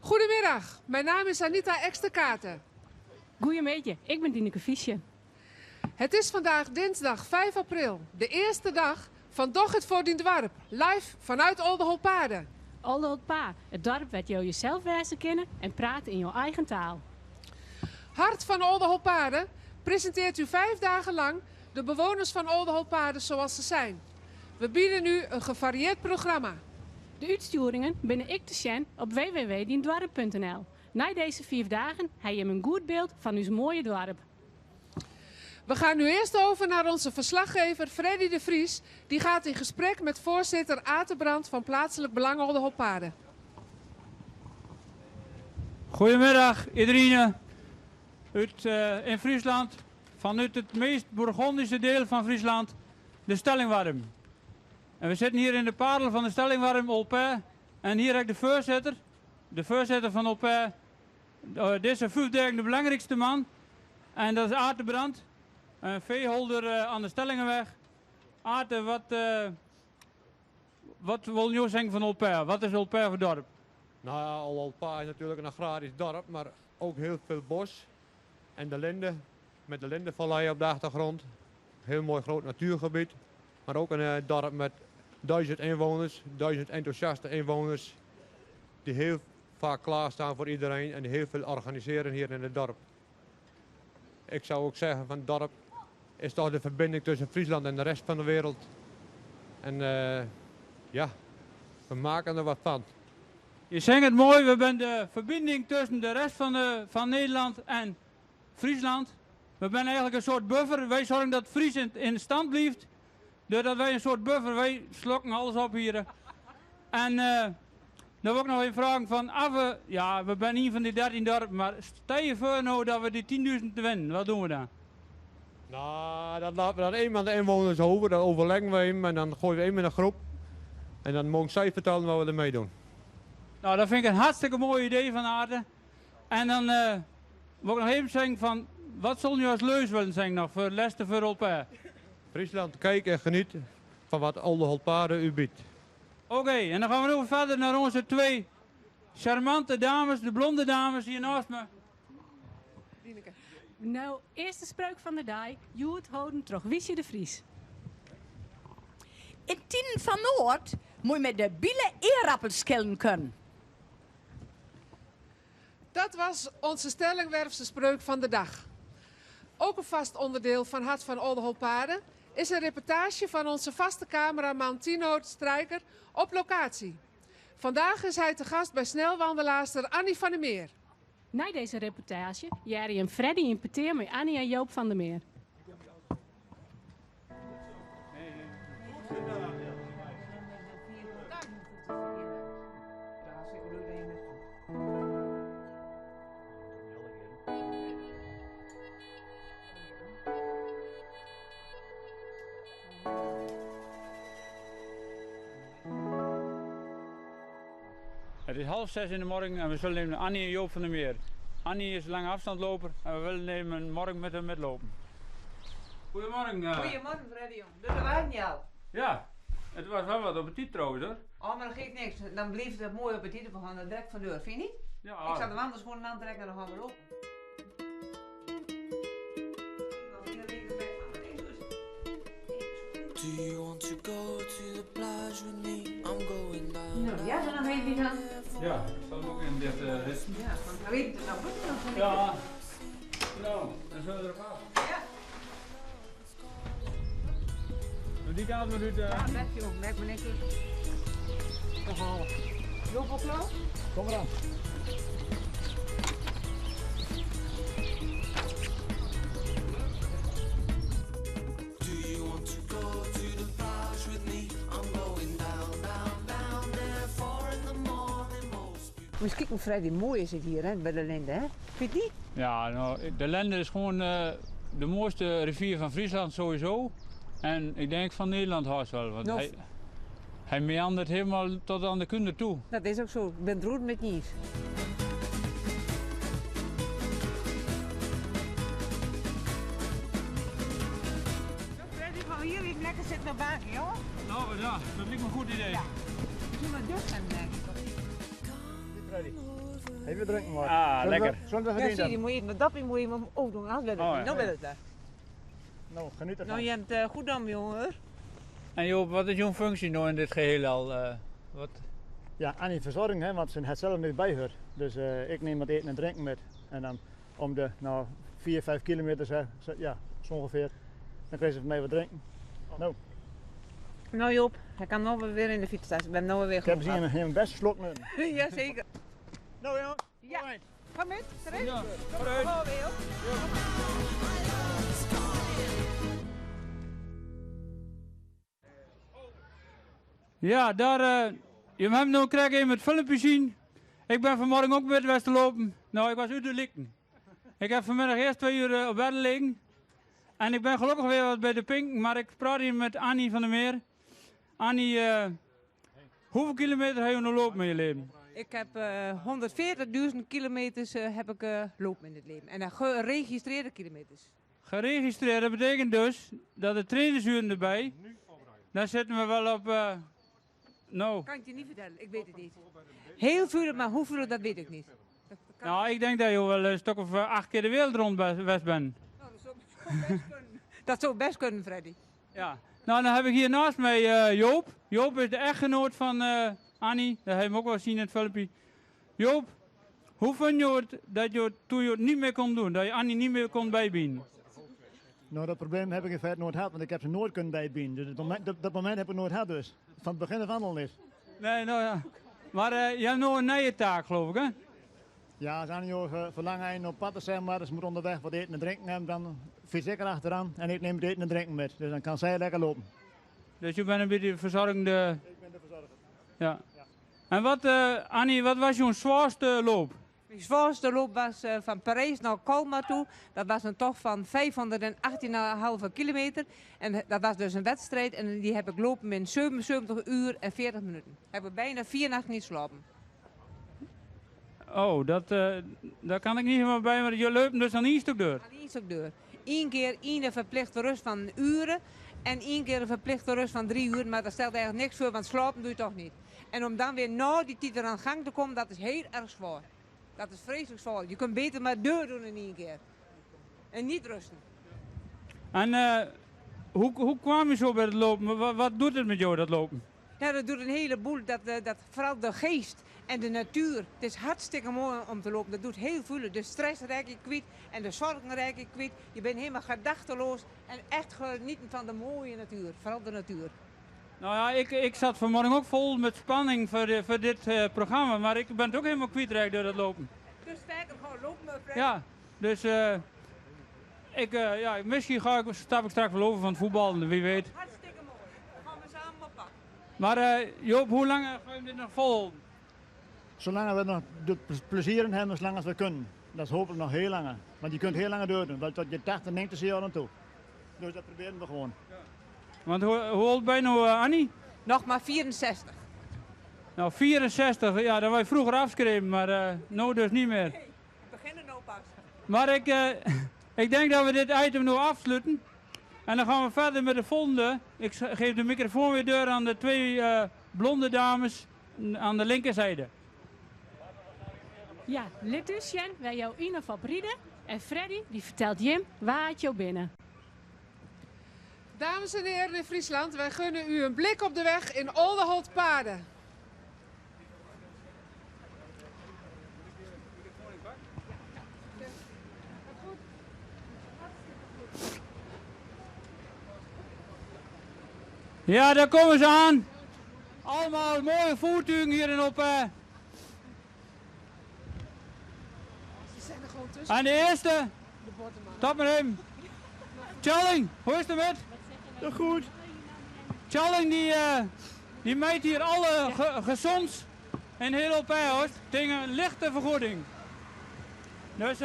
Goedemiddag, mijn naam is Anita Eksterkaten. Goedemiddag, ik ben Dineke Fiesje. Het is vandaag dinsdag 5 april, de eerste dag van Doch het voor dien dwarp, live vanuit Oldenholpaarde. Oldenholpa, het dorp werd jou jezelf wijzen kennen en praten in jouw eigen taal. Hart van Oldenholpaarde presenteert u 5 dagen lang de bewoners van Oldenholpaarde zoals ze zijn. We bieden u een gevarieerd programma. De uitsturingen binnen ik te zien op www.diendwarp.nl. Na deze 4 dagen heb je een goed beeld van uw mooie dorp. We gaan nu eerst over naar onze verslaggever Freddy de Vries. Die gaat in gesprek met voorzitter Atenbrand van Plaatselijk Belang Oldenholpaarde. Goedemiddag iedereen in Friesland, vanuit het meest Bourgondische deel van Friesland, de Stellingwarm. En we zitten hier in de padel van de Stellingwarm, Olpaar. En hier heb ik de voorzitter van Olpaar. Deze 5 dagen de belangrijkste man. En dat is Atenbrand, een veeholder aan de Stellingenweg. Aten, wat wil je zeggen van Olpaar? Wat is Olpaar voor dorp? Nou ja, Oldenholpaarde is natuurlijk een agrarisch dorp, maar ook heel veel bos. En de Linde, met de Lindevallei op de achtergrond. Heel mooi groot natuurgebied. Maar ook een dorp met 1000 inwoners, 1000 enthousiaste inwoners. Die heel vaak klaarstaan voor iedereen en die heel veel organiseren hier in het dorp. Ik zou ook zeggen van het dorp is toch de verbinding tussen Friesland en de rest van de wereld. En ja, we maken er wat van. Je zegt het mooi, we zijn de verbinding tussen de rest van Nederland en Friesland. We zijn eigenlijk een soort buffer. Wij zorgen dat Fries in stand blijft. Doordat wij een soort buffer, wij slokken alles op hier. En dan wil ik nog even vragen van, ja, we zijn een van die 13 dorpen, maar stel je voor nou dat we die 10.000 winnen, wat doen we dan? Nou, dat laten we dan eenmaal de inwoners over, dan overleggen we hem en dan gooien we hem in een groep. En dan mogen zij vertellen wat we ermee doen. Nou, dat vind ik een hartstikke mooi idee van Aarde. En dan wil ik nog even zeggen van, wat zullen jullie als leus willen zeggen nog voor Leicester voor Olpaar? Friesland, kijk en geniet van wat Oldenholpaarde u biedt. Oké, en dan gaan we nog verder naar onze 2 charmante dames, de blonde dames hier naast me. Nou, eerste spreuk van de dag, Joet houden terug Wiesje de Vries. In Tienen van Noord moet je met de biele eerappels schillen kunnen. Dat was onze Stellingwerfse spreuk van de dag. Ook een vast onderdeel van Hart van Oldenholpaarde is een reportage van onze vaste cameraman Tino Strijker op locatie. Vandaag is hij te gast bij snelwandelaarster Annie van der Meer. Na deze reportage jaren een Freddy in peteer met Annie en Joop van der Meer. Het is 5:30 in de morgen en we zullen nemen Annie en Joop van der Meer. Annie is een lange afstandloper en we willen nemen morgen met hem metlopen. Goedemorgen. Goedemorgen Freddy. Dus dat waren je al. Ja, het was wel wat appetit trouwens hoor. Oh, maar dat geeft niks. Dan blijft het mooi appetiet. We gaan er direct van deur, vind je niet? Ja, Ik zal de wandelschoenen aantrekken en dan gaan we lopen. Do you want to go to the plage with me? I'm going down. Nou, ja, dan weet je dan. ja, ik zal hem ook in dit ritsen. Ja, want dan weet je nou goed dan van Ja, nou, dan zullen we erop af. Ja. Die kant we nu de... Ja, merk je ook. Merk me niks uit. Dan gaan we. Joop op jou? Kom eraan. Do you want to go to the plage with me? I'm going down, down, down there. 4 in the morning, most beautiful. Moet je kijken, Freddy, mooi is het hier hè, bij de Linde, hè? Vind je niet? Ja, nou, de Lende is gewoon de mooiste rivier van Friesland sowieso. En ik denk van Nederland haast wel, want Nou, hij meandert helemaal tot aan de kunde toe. dat is ook zo. Ik ben het roer met niet. Freddy, gaan we hier even lekker zitten op banken, joh? Nou ja, dat lijkt me een goed idee. Ja. Zullen we dus gaan, denk ik. Ready. Over Even drinken maar. Ah, lekker. Zullen we Ja, genieten? zie, die moet je even, dat moet je hem ook doen, anders wil het niet. Nou wil het daar. Nou, geniet ervan. Nou, je hebt het goed dan, jongen. En Joop, wat is jouw functie nou in dit geheel al? Wat? Ja, aan die verzorging, hè, want ze het zelf niet bijhoort. Dus ik neem wat eten en drinken met. En dan om de 4-5 kilometer, ja, zo ongeveer, dan krijg ze van mij wat drinken. Nou, Nou Joop, hij kan nou weer in de fietstas. Ik ben nou weer ik heb genoeg ze hier een best slok nu. gehad. Ja, zeker. Nou jongens, Ja. Kom met, terecht. Ja, Oh, weer. Ja, daar, je hebt nu krijg even het filmpje zien. Ik ben vanmorgen ook met West lopen. Nou, ik was uit de likken. Ik heb vanmiddag eerst 2 uur op bed liggen. En ik ben gelukkig weer wat bij de Pink, maar ik praat hier met Annie van der Meer. Annie, hoeveel kilometer heb je nog lopen in je leven? Ik heb 140.000 kilometers heb ik lopen in het leven. En dan geregistreerde kilometers. Geregistreerd, dat betekent dus dat de trainersuren erbij, daar zitten we wel op, nou, Kan ik je niet vertellen, ik weet het niet. Heel veel, maar hoeveel, dat weet ik niet. Dat kan- nou, ik denk dat je wel een stuk of 8 keer de wereld rond best bent. Nou, dat zou best kunnen. Dat zou best kunnen, Freddy. Ja. Nou, dan heb ik hier naast mij Joop. Joop is de echtgenoot van Annie, dat heb je hem ook wel zien in het filmpje. Joop, hoe vond je het dat je toen je het niet meer kon doen, dat je Annie niet meer kon bijbieden? nou dat probleem heb ik in feite nooit gehad, want ik heb ze nooit kunnen bijbieden. Dus dat moment heb ik nooit gehad dus. Van het begin af aan al niet. Nee, nou ja. Maar je hebt nog een nieuwe taak, geloof ik, hè? Ja, als Anjo verlangen op pad te zijn, maar ze moet onderweg wat eten en drinken hebben, dan fiets ik erachteraan en ik neem het eten en drinken met. Dus dan kan zij lekker lopen. Dus je bent een beetje verzorgende. Ik ben de verzorger. Ja. En wat, Annie, wat was jouw zwaarste loop? Mijn zwaarste loop was van Parijs naar Colmar toe. Dat was een tocht van 518,5 kilometer. En dat was dus een wedstrijd. En die heb ik lopen in 77 uur en 40 minuten. Heb ik bijna 4 nachten niet slapen. Oh, daar kan ik niet helemaal bij, maar je loopt dus aan één stuk door. Aan één stuk deur. Eén keer één verplichte rust van uren. En één keer een verplichte rust van 3 uur. Maar dat stelt eigenlijk niks voor, want slapen doe je toch niet. En om dan weer na die tijd aan gang te komen, dat is heel erg zwaar. Dat is vreselijk zwaar. Je kunt beter maar deur doen in één keer. En niet rusten. En hoe kwam je zo bij het lopen? Wat doet het met jou, dat lopen? Ja, dat doet een heleboel. Dat vooral de geest en de natuur. Het is hartstikke mooi om te lopen. Dat doet heel veel. De stress raak je kwijt en de zorgen raak je kwijt. Je bent helemaal gedachteloos en echt genieten van de mooie natuur. Vooral de natuur. Nou ja, ik zat vanmorgen ook vol met spanning voor dit programma, maar ik ben het ook helemaal kwijtraakt door dat lopen. Dus verder gewoon lopen, Fred. Ja, dus misschien stap ik straks wel over van het voetbal, wie weet. Hartstikke mooi. Dan gaan we samen op pad. Maar Joop, hoe lang ga je dit nog volhouden? Zolang we nog de plezier in hebben, zolang als we kunnen. Dat is hopelijk nog heel lang. Want je kunt heel lang doordoen, tot je 80, 90 jaar aan toe. Dus dat proberen we gewoon. Want hoe oud ben je nou, Annie? Nog maar 64. Nou, 64, ja, dat was je vroeger afgeschreven, maar nou dus niet meer. We beginnen nou pas. Maar ik denk dat we dit item nu afsluiten. En dan gaan we verder met de volgende. Ik geef de microfoon weer door aan de 2 blonde dames aan de linkerzijde. Ja, dit is Jen, wij jou in of op rieden. En Freddy, die vertelt Jim waar het jou binnen. Dames en heren in Friesland, wij gunnen u een blik op de weg in Oldenholt-Paarden. Ja, daar komen ze aan. Allemaal mooie voertuigen hierin op. Ze zijn er gewoon tussen. En de eerste, De bottenman. stap maar hem. Challing, hoe is het met? Ja, goed. Challing die meet hier alle gezonds en heel op tegen een lichte vergoeding. Dus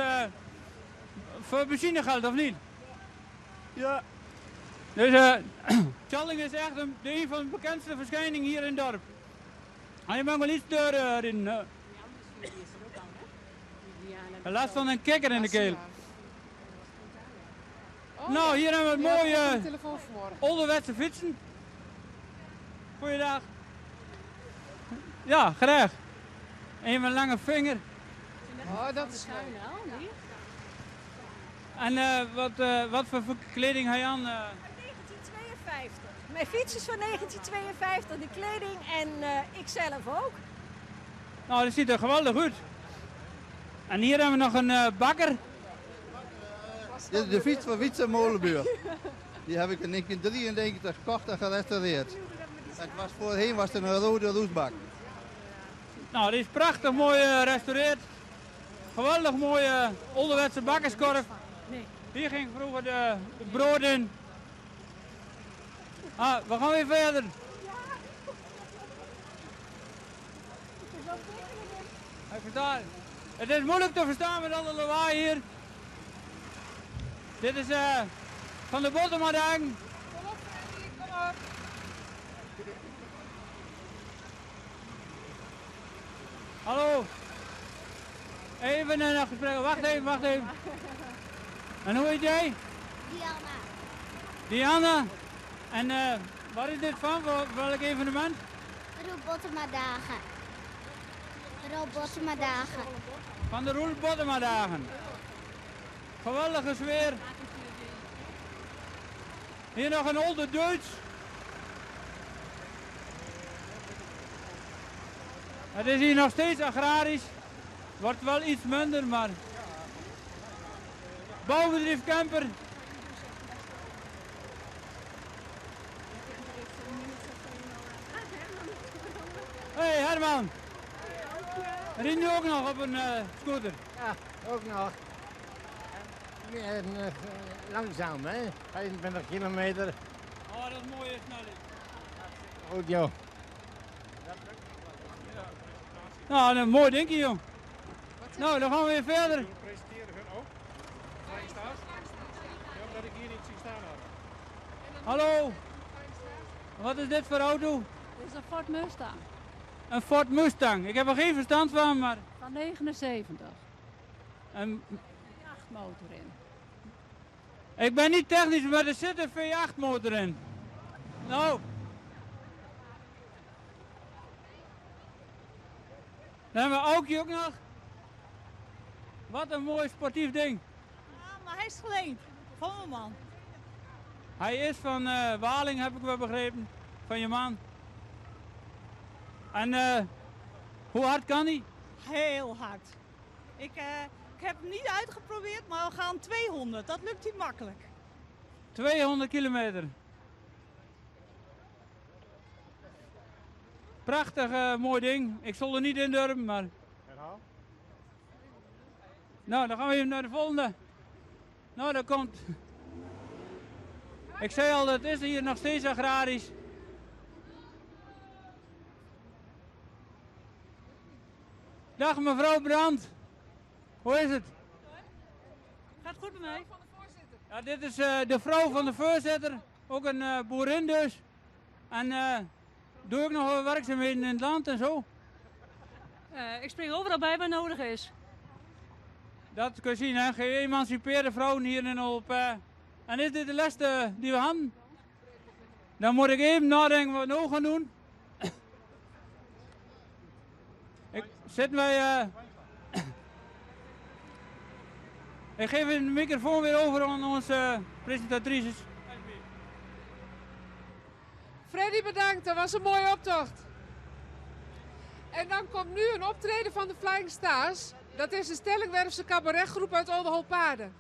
voor benzine geldt of niet? Ja. Dus Challing is echt een van de bekendste verschijningen hier in het dorp. En je mag wel iets erin. Last van een kikker in de keel. Oh, Nou, hier hebben we het mooie telefoon vanmorgen. onderwetse fietsen. Goeiedag. Ja, graag. Een met een lange vinger. Oh, dat is Tuin leuk. al, niet? En wat voor kleding heb je aan? 1952. Mijn fiets is van 1952, de kleding en ik zelf ook. Nou, dat ziet er geweldig uit. En hier hebben we nog een bakker. Dit is de fiets van Wietse Molenbuur. Die heb ik in 1993 gekocht en gerestaureerd. Voorheen was het een rode roestbak. Nou, die is prachtig mooi gerestaureerd. Geweldig mooie ouderwetse bakkerskorf. Nee. Hier ging vroeger de brood in. Ah, we gaan weer verder. Ik versta. Het is moeilijk te verstaan met alle lawaai hier. Dit is van de Bottemadang. Hallo. Even een gesprek. Wacht even. En hoe heet jij? Diana. Diana. En wat is dit van? Welk evenement? Roel-Bottema-dagen. Roel-Bottema-dagen. Van de Roel Bottema dagen. Geweldige sfeer. Hier nog een oude Duits. Het is hier nog steeds agrarisch. Wordt wel iets minder, maar... Bouwbedrijf Kemper. Hey Herman. Rijd je ook nog op een scooter? Ja, ook nog. Langzaam, hè? 25 kilometer. Oh, dat is mooie snelheid. Goed, joh. Nou, een mooi dingetje, jong. Nou, dan gaan we weer verder. Presenteren hun ook? Flying Stars? Ja, omdat ik hier niet zie staan had. Hallo. Wat is dit voor auto? Dit is een Ford Mustang Een Ford Mustang. Ik heb er geen verstand van, maar... van 79. Een... V8 motor in. Ik ben niet technisch, maar er zit een V8 motor in. Nou. Dan hebben we Aukje ook nog. Wat een mooi sportief ding. Ja, maar hij is geleend van mijn man. Hij is van Waling, heb ik wel begrepen. Van je man. En hoe hard kan hij? Heel hard. Ik heb hem niet uitgeprobeerd, maar we gaan 200. Dat lukt hij makkelijk. 200 kilometer. Prachtig mooi ding. Ik zal er niet in durven, maar... Herhaal. Nou, dan gaan we even naar de volgende. Nou, daar komt... Ik zei al, het is hier nog steeds agrarisch. Dag mevrouw Brandt. Hoe is het? Gaat goed met mij? Ja, dit is de vrouw van de voorzitter. Ook een boerin dus. En doe ik nog wat werkzaamheden in het land en zo? Ik spring overal bij waar nodig is. Dat kun je zien, hè? Geëmancipeerde vrouwen hier in Olpe. En is dit de les die we hadden? Dan moet ik even nadenken wat we nou gaan doen. Ik geef de microfoon weer over aan onze presentatrices. Freddy, bedankt. Dat was een mooie optocht. En dan komt nu een optreden van de Flying Stars. Dat is een Stellingwerfse cabaretgroep uit Oldenholpaarden.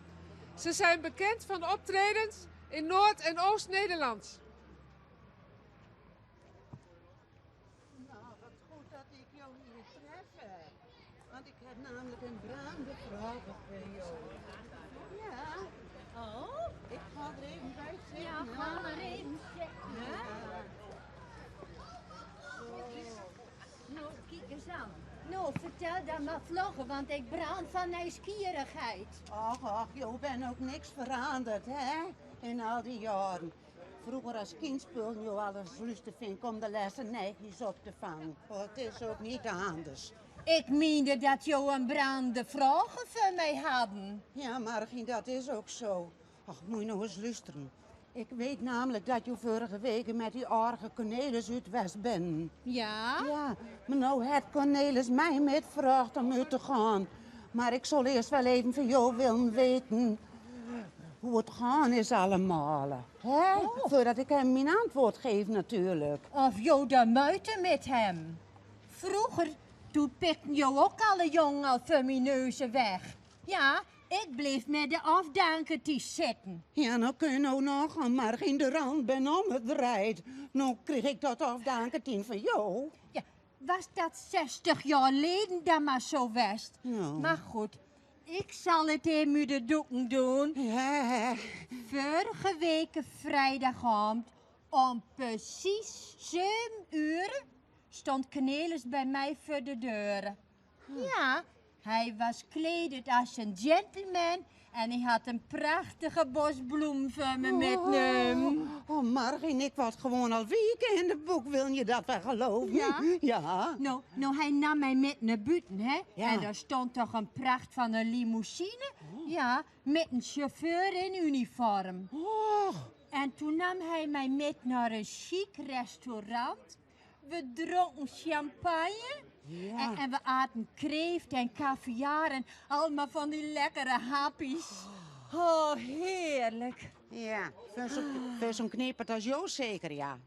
Ze zijn bekend van optredens in Noord- en Oost-Nederland. Nou, wat goed dat ik jou hier tref. Want ik heb namelijk een braande vraag voor jou. Ja. Oh? Ik ga er even bij zitten. Ja, ga er even zitten. Ja. Nou, kijk eens aan. Nou, vertel dan maar vloggen, want ik brand van nieuwsgierigheid. Ach, je bent ook niks veranderd, hè? In al die jaren. Vroeger als kind speelde je alles lustig vind om de lessen netjes op te vangen. Oh, het is ook niet anders. Ik meende dat jou een brandende vragen voor mij hadden. Ja, Margie, dat is ook zo. Ach, moet je nog eens luisteren. Ik weet namelijk dat je vorige week met die aardige Cornelis uit West bent. Ja? Ja, maar nou heeft Cornelis mij met gevraagd om uit te gaan. Maar ik zal eerst wel even van jou willen weten hoe het gaan is allemaal. Hè? Voordat ik hem mijn antwoord geef natuurlijk. Of jou de muiten met hem. Vroeger, toen pikten jou ook alle jongen al van mijn neuzen weg. Ja, ik bleef met de afdankertjes zitten. Ja, nou kun je nou nog, maar geen de rand ben omgedraaid. Nou kreeg ik dat afdankertien van jou. Ja, was dat 60 jaar geleden dan maar zo was? Ja. Maar goed, ik zal het even uit de doeken doen. Ja. Vorige week vrijdagavond om precies 7 uur stond Cornelis bij mij voor de deur. Ja, hij was gekleed als een gentleman en hij had een prachtige bos bloem voor me metgenomen. Oh, Margien, ik was gewoon al weken in de boek, wil je dat wel geloven? Ja? Ja. Nou, hij nam mij met naar buiten, hè? Ja. En daar stond toch een pracht van een limousine? Ja, met een chauffeur in uniform. En toen nam hij mij met naar een chic restaurant. We dronken champagne. Ja. En we aten kreeft en caviar en allemaal van die lekkere happies. Oh, heerlijk. Ja, voor zo'n knepert als jou zeker, ja.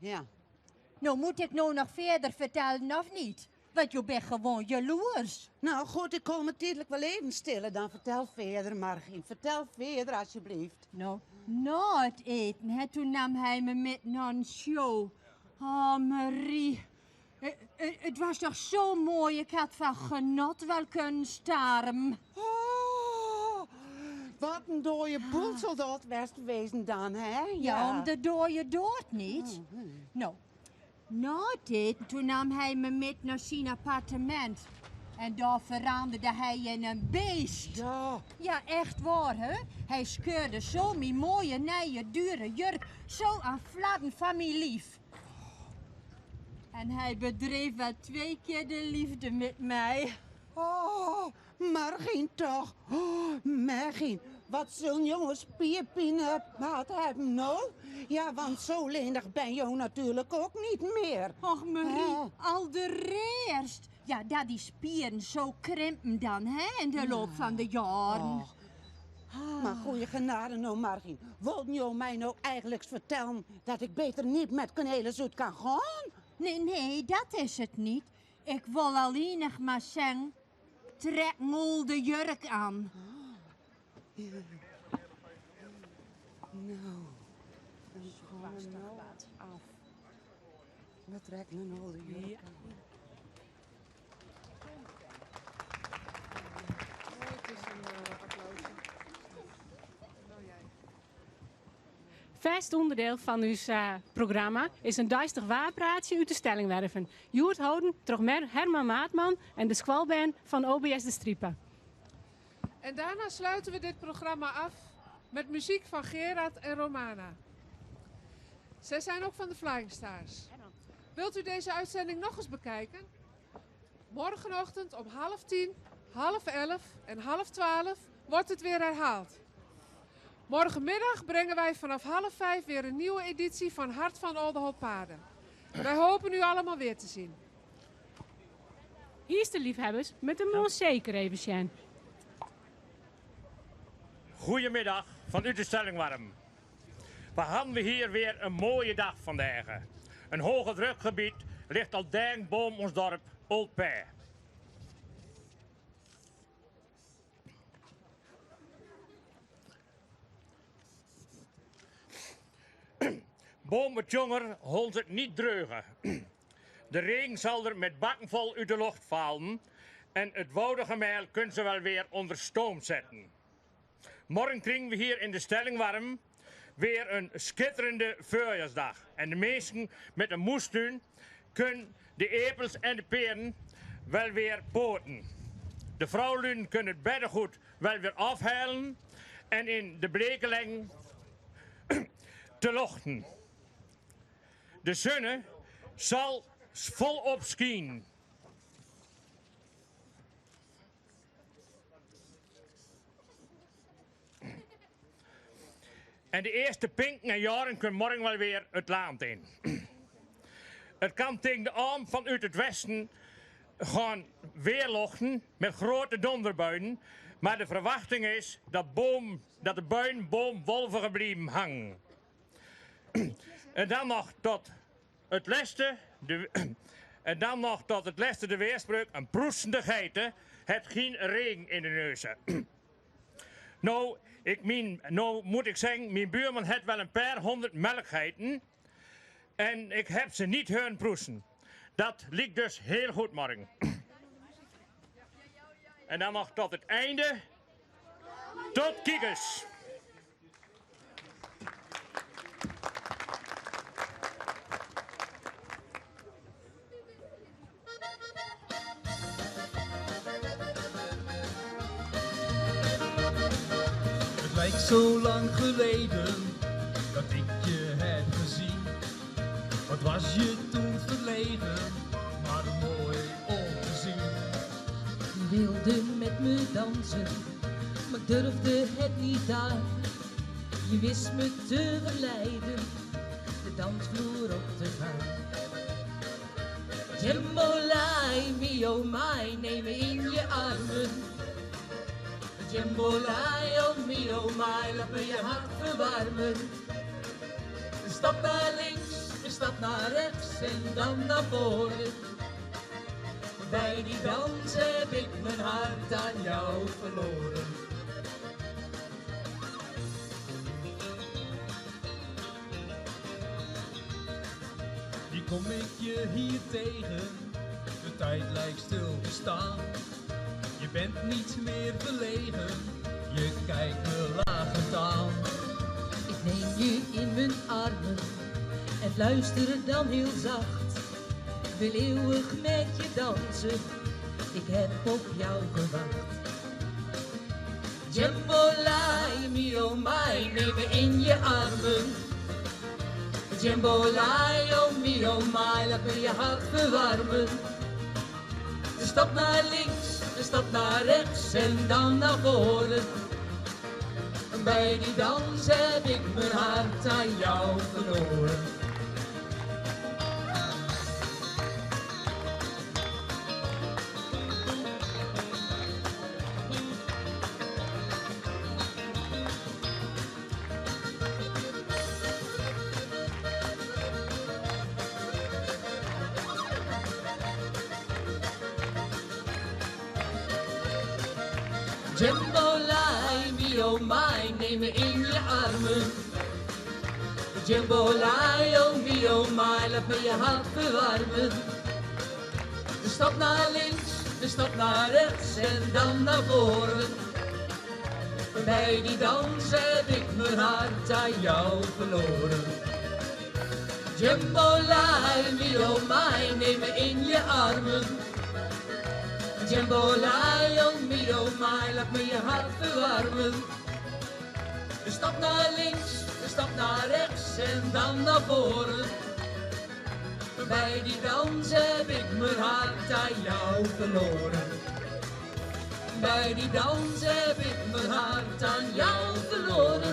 Nou, moet ik nou nog verder vertellen of niet? Want je bent gewoon jaloers. Nou goed, ik kom het tijdelijk wel even stillen. Dan vertel verder, Margien. Vertel verder, alsjeblieft. Nou, na het eten, hè, toen nam hij me met naar een show. Oh, Marie. Het was toch zo mooi, ik had van genot wel kunnen staren. Oh, wat een dode boel zal dat best wezen dan, hè? Ja, om de dode dood niet. Nou, na het eten, toen nam hij me met naar zijn appartement. En daar veranderde hij in een beest. Ja, echt waar, hè? Hij scheurde zo mijn mooie, nieuwe, dure jurk zo aan fladden van mijn lief. En hij bedreef wel 2 keer de liefde met mij. Oh, Margien toch. Oh, Margien, wat zo'n jonge spierpien gehad hebben, nou? Ja, want zo lenig ben je natuurlijk ook niet meer. Och, Marie, al de reerst. Ja, dat die spieren zo krimpen dan, hè, in de loop van de jaren. Maar goeie genade nou, Margien. Wilde je mij nou eigenlijk vertellen dat ik beter niet met Cornelis uit kan gaan? Nee, dat is het niet. Ik wil alleen nog maar zeggen, trek mol de jurk aan. Nou, dan gaan we nou af. We trekken nou de jurk aan. Vast onderdeel van uw programma is een duistig waarpraatje uit de Stellingwerven. Joert Houden, Herman Maatman en de squalband van OBS de Striepen. En daarna sluiten we dit programma af met muziek van Gerard en Romana. Zij zijn ook van de Flying Stars. Wilt u deze uitzending nog eens bekijken? Morgenochtend om 9:30, 10:30 en 11:30 wordt het weer herhaald. Morgenmiddag brengen wij vanaf 4:30 weer een nieuwe editie van Hart van Oldenhoop-Paarden. Wij hopen u allemaal weer te zien. Hier is de liefhebbers met een onzeker even, Sjen. Goedemiddag vanuit de Stellingwarm. We hebben hier weer een mooie dag vandaag. Een hoge drukgebied ligt al dicht boven ons dorp Oldpaar. Boom het jonger holt het niet dreugen. De regen zal er met bakken vol uit de lucht vallen en het woudige meel kunnen ze wel weer onder stoom zetten. Morgen krijgen we hier in de Stellingwarm weer een schitterende voorjaarsdag. En de meesten met een moestuin kunnen de epels en de peren wel weer poten. De vrouwen kunnen het beddengoed wel weer afhalen en in de blekeleng te lochten. De zonne zal volop schijnen. En de eerste pinken en jaren kunnen morgen wel weer het land in. Het kan tegen de arm vanuit het westen gaan weerlochten met grote donderbuien. Maar de verwachting is dat de buien boomwolven blijven hangen. En dan nog tot het laatste de weerspreuk. Een proestende geiten het geen regen in de neuzen. Nou moet ik zeggen, mijn buurman heeft wel een paar 100 melkgeiten. En ik heb ze niet horen proesten. Dat liep dus heel goed morgen. En dan nog tot het einde. Tot kiekers. Het lijkt zo lang geleden dat ik je heb gezien. Wat was je toen verlegen, maar mooi om te zien. Je wilde met me dansen, maar ik durfde het niet aan. Je wist me te verleiden, de dansvloer op te gaan. Jambolai, me oh my, neem me in je armen. Jambolai, oh me oh my, laat me je hart verwarmen. Een stap naar links, een stap naar rechts en dan naar voren. Bij die dans heb ik mijn hart aan jou verloren. Wie kom ik je hier tegen? De tijd lijkt stil te staan. Je bent niet meer verlegen, je kijkt me lachend aan. Ik neem je in mijn armen en fluister dan heel zacht. Ik wil eeuwig met je dansen, ik heb op jou gewacht. Jambolai, me oh my, neem me in je armen. Jambolai, oh me oh my, laat me je hart verwarmen. Een stap naar links, een stap naar rechts en dan naar voren. Bij die dans heb ik mijn hart aan jou verloren. Jambolai, me oh my, neem me in je armen. Jambolai, oh me oh my, laat me je hart verwarmen. Een stap naar links, een stap naar rechts en dan naar voren. Bij die dans heb ik mijn hart aan jou verloren. Jambolai, me oh my, neem me in je armen. Jambolai, oh me oh my, laat me je hart verwarmen. Een stap naar links, een stap naar rechts en dan naar voren. Bij die dans heb ik mijn hart aan jou verloren. Bij die dans heb ik mijn hart aan jou verloren.